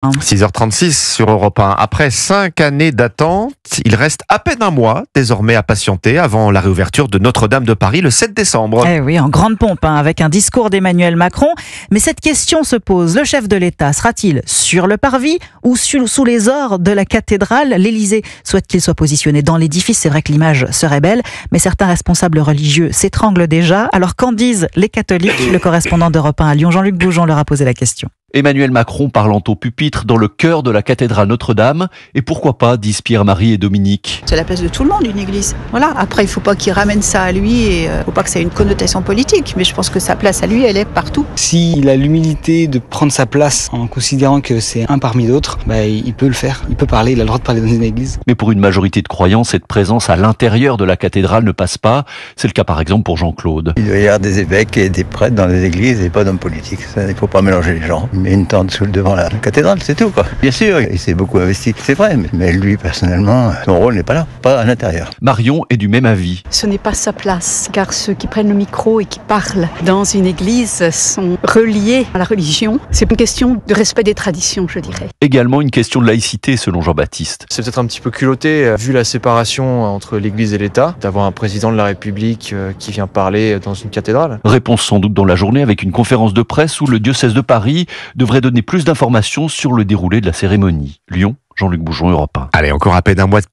6h36 sur Europe 1. Après 5 années d'attente, il reste à peine un mois désormais à patienter avant la réouverture de Notre-Dame de Paris le 7 décembre. Eh oui, en grande pompe, avec un discours d'Emmanuel Macron. Mais cette question se pose, le chef de l'État sera-t-il sur le parvis ou sous les ors de la cathédrale? L'Élysée souhaite qu'il soit positionné dans l'édifice. C'est vrai que l'image serait belle, mais certains responsables religieux s'étranglent déjà. Alors qu'en disent les catholiques? Le correspondant d'Europe 1 à Lyon, Jean-Luc Boujon, leur a posé la question. Emmanuel Macron parlant au pupitre dans le cœur de la cathédrale Notre-Dame. Et pourquoi pas, disent Pierre-Marie et Dominique. C'est la place de tout le monde, une église. Voilà. Après, il ne faut pas qu'il ramène ça à lui et il ne faut pas que ça ait une connotation politique. Mais je pense que sa place à lui, elle est partout. S'il a l'humilité de prendre sa place en considérant que c'est un parmi d'autres, il peut le faire. Il peut parler, il a le droit de parler dans une église. Mais pour une majorité de croyants, cette présence à l'intérieur de la cathédrale ne passe pas. C'est le cas par exemple pour Jean-Claude. Il doit y avoir des évêques et des prêtres dans les églises et pas d'hommes politiques. Il ne faut pas mélanger les gens. Mais une tente devant la cathédrale, c'est tout, quoi. Bien sûr, il s'est beaucoup investi, c'est vrai, mais lui, personnellement, son rôle n'est pas là, pas à l'intérieur. Marion est du même avis. Ce n'est pas sa place, car ceux qui prennent le micro et qui parlent dans une église sont reliés à la religion. C'est une question de respect des traditions, je dirais. Également une question de laïcité, selon Jean-Baptiste. C'est peut-être un petit peu culotté, vu la séparation entre l'église et l'État, d'avoir un président de la République qui vient parler dans une cathédrale. Réponse sans doute dans la journée avec une conférence de presse où le diocèse de Paris devrait donner plus d'informations sur le déroulé de la cérémonie. Lyon, Jean-Luc Boujon, Europe 1. Allez, encore à peine un mois de